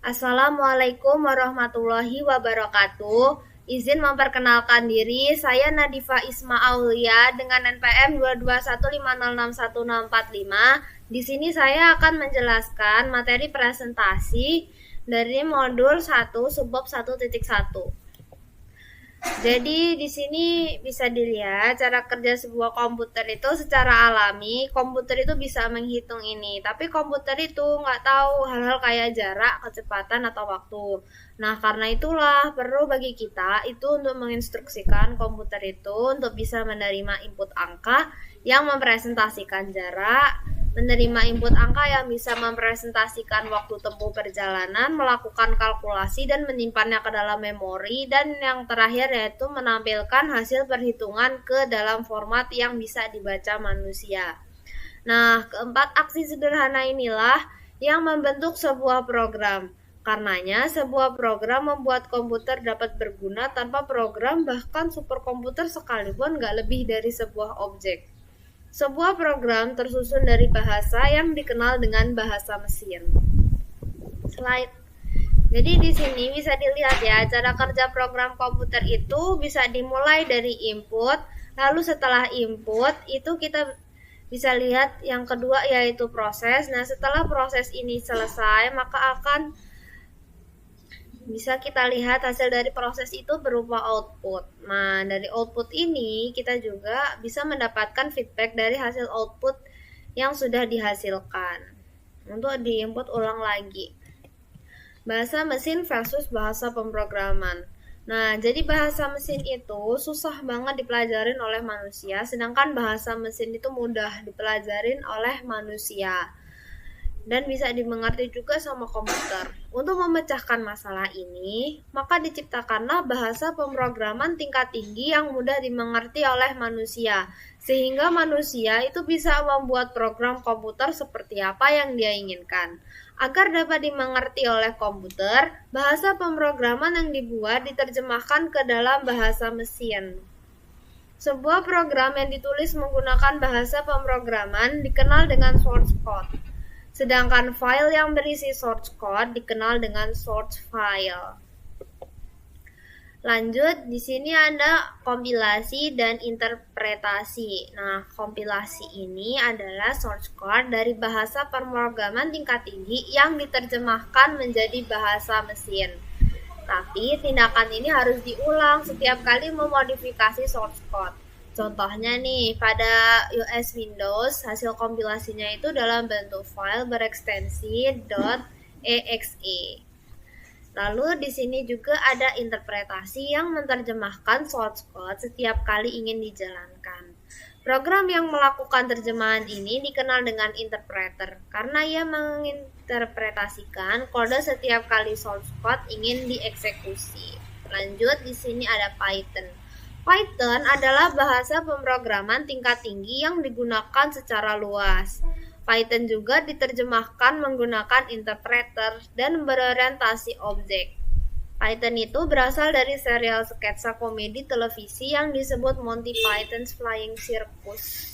Assalamualaikum warahmatullahi wabarakatuh. Izin memperkenalkan diri, saya Nadifa Isma Aulia dengan NPM 221506145. Di sini saya akan menjelaskan materi presentasi dari modul 1 subbab 1.1. Jadi di sini bisa dilihat cara kerja sebuah komputer itu secara alami. Komputer itu bisa menghitung ini, tapi komputer itu nggak tahu hal-hal kayak jarak, kecepatan, atau waktu. Nah, karena itulah perlu bagi kita itu untuk menginstruksikan komputer itu untuk bisa menerima input angka yang mempresentasikan jarak, menerima input angka yang bisa mempresentasikan waktu tempuh perjalanan, melakukan kalkulasi dan menyimpannya ke dalam memori, dan yang terakhir yaitu menampilkan hasil perhitungan ke dalam format yang bisa dibaca manusia. Nah, keempat aksi sederhana inilah yang membentuk sebuah program. Karenanya, sebuah program membuat komputer dapat berguna tanpa program, bahkan superkomputer sekalipun nggak lebih dari sebuah objek. Sebuah program tersusun dari bahasa yang dikenal dengan bahasa mesin. Slide. Jadi di sini bisa dilihat ya, cara kerja program komputer itu bisa dimulai dari input, lalu setelah input itu kita bisa lihat yang kedua yaitu proses. Nah, setelah proses ini selesai, maka akan bisa kita lihat hasil dari proses itu berupa output. Nah, dari output ini kita juga bisa mendapatkan feedback dari hasil output yang sudah dihasilkan untuk diinput ulang lagi. Bahasa mesin versus bahasa pemrograman. Nah, jadi bahasa mesin itu susah banget dipelajarin oleh manusia, sedangkan bahasa mesin itu mudah dipelajarin oleh manusia dan bisa dimengerti juga sama komputer. Untuk memecahkan masalah ini, maka diciptakanlah bahasa pemrograman tingkat tinggi yang mudah dimengerti oleh manusia, sehingga manusia itu bisa membuat program komputer seperti apa yang dia inginkan. Agar dapat dimengerti oleh komputer, bahasa pemrograman yang dibuat diterjemahkan ke dalam bahasa mesin. Sebuah program yang ditulis menggunakan bahasa pemrograman dikenal dengan source code. Sedangkan file yang berisi source code dikenal dengan source file. Lanjut, di sini ada kompilasi dan interpretasi. Nah, kompilasi ini adalah source code dari bahasa pemrograman tingkat tinggi yang diterjemahkan menjadi bahasa mesin. Tapi tindakan ini harus diulang setiap kali memodifikasi source code. Contohnya nih, pada US Windows, hasil kompilasinya itu dalam bentuk file berekstensi .exe. Lalu di sini juga ada interpretasi yang menerjemahkan source code setiap kali ingin dijalankan. Program yang melakukan terjemahan ini dikenal dengan interpreter karena ia menginterpretasikan kode setiap kali source code ingin dieksekusi. Lanjut, di sini ada Python. Python adalah bahasa pemrograman tingkat tinggi yang digunakan secara luas. Python juga diterjemahkan menggunakan interpreter dan berorientasi objek. Python itu berasal dari serial sketsa komedi televisi yang disebut Monty Python's Flying Circus.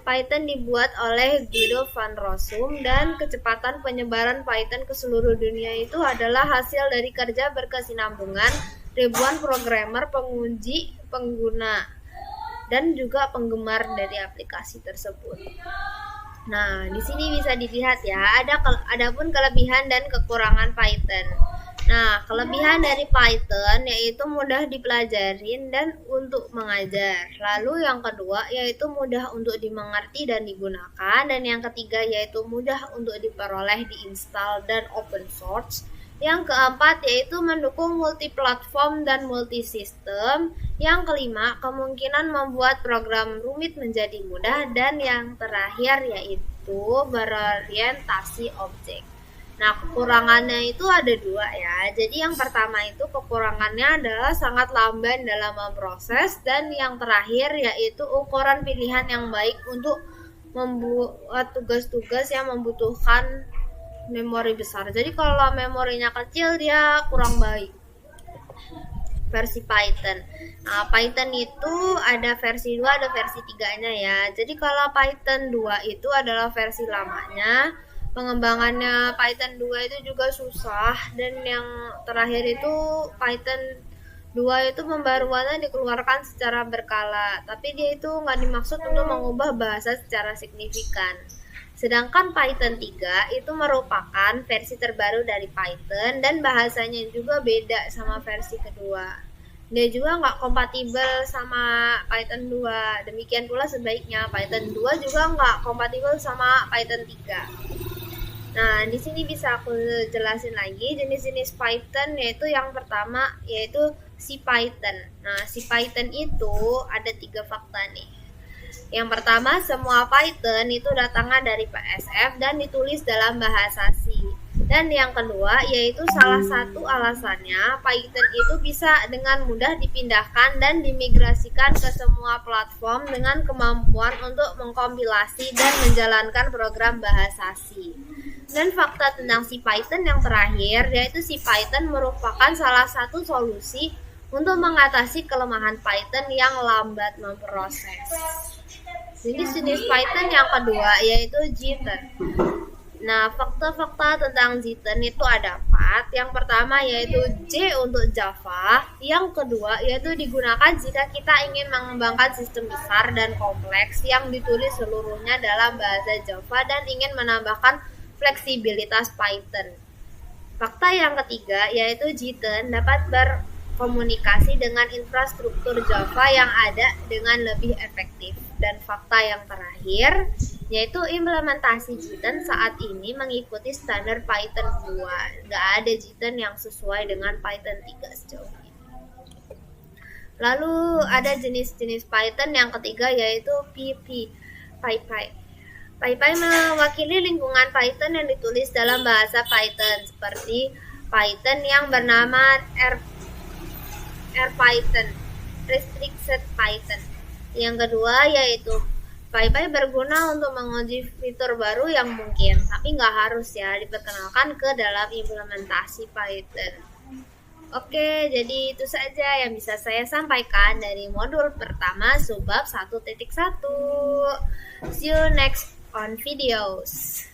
Python dibuat oleh Guido van Rossum dan kecepatan penyebaran Python ke seluruh dunia itu adalah hasil dari kerja berkesinambungan ribuan programmer, penguji, pengguna, dan juga penggemar dari aplikasi tersebut. Nah, di sini bisa dilihat ya, adapun kelebihan dan kekurangan Python. Nah, kelebihan dari Python yaitu mudah dipelajarin dan untuk mengajar. Lalu yang kedua yaitu mudah untuk dimengerti dan digunakan. Dan yang ketiga yaitu mudah untuk diperoleh, diinstal, dan open source. Yang keempat yaitu mendukung multiplatform dan multisistem. Yang kelima, kemungkinan membuat program rumit menjadi mudah. Dan yang terakhir yaitu berorientasi objek. Nah, kekurangannya itu ada dua ya. Jadi yang pertama itu kekurangannya adalah sangat lamban dalam memproses. Dan yang terakhir yaitu ukuran pilihan yang baik untuk membuat tugas-tugas yang membutuhkan memori besar. Jadi kalau memorinya kecil dia kurang baik. Versi Python. Nah, Python itu ada versi 2, ada versi 3-nya ya. Jadi kalau Python 2 itu adalah versi lamanya. pengembangannya Python 2 itu juga susah, dan yang terakhir itu Python 2 itu pembaruannya dikeluarkan secara berkala, tapi dia itu nggak dimaksud untuk mengubah bahasa secara signifikan. Sedangkan Python 3 itu merupakan versi terbaru dari Python dan bahasanya juga beda sama versi kedua. Dia juga nggak kompatibel sama Python 2. Demikian pula sebaliknya, Python 2 juga nggak kompatibel sama Python 3. Nah, di sini bisa aku jelasin lagi jenis-jenis Python, yaitu yang pertama yaitu CPython. Nah, CPython itu ada 3 fakta nih. Yang pertama, semua Python itu datangnya dari PSF dan ditulis dalam bahasa C. Dan yang kedua, yaitu salah satu alasannya Python itu bisa dengan mudah dipindahkan dan dimigrasikan ke semua platform dengan kemampuan untuk mengkompilasi dan menjalankan program bahasa C. Dan fakta tentang CPython yang terakhir, yaitu CPython merupakan salah satu solusi untuk mengatasi kelemahan Python yang lambat memproses. Jenis Python yang kedua yaitu Jython. Nah, fakta-fakta tentang Jython itu ada 4. Yang pertama yaitu J untuk Java. Yang kedua yaitu digunakan jika kita ingin mengembangkan sistem besar dan kompleks yang ditulis seluruhnya dalam bahasa Java dan ingin menambahkan fleksibilitas Python. Fakta yang ketiga yaitu Jython dapat berkomunikasi dengan infrastruktur Java yang ada dengan lebih efektif. Dan fakta yang terakhir yaitu implementasi Jython saat ini mengikuti standar Python 2. Nggak ada Jython yang sesuai dengan Python 3 sejauh ini. Lalu ada jenis-jenis Python yang ketiga yaitu PyPy. PyPy mewakili lingkungan Python yang ditulis dalam bahasa Python, seperti Python yang bernama RPython, Restricted Python. Yang kedua yaitu PyPy berguna untuk menguji fitur baru yang mungkin, tapi nggak harus ya diperkenalkan ke dalam implementasi Python. Oke, jadi itu saja yang bisa saya sampaikan dari modul pertama subbab 1.1. See you next on videos.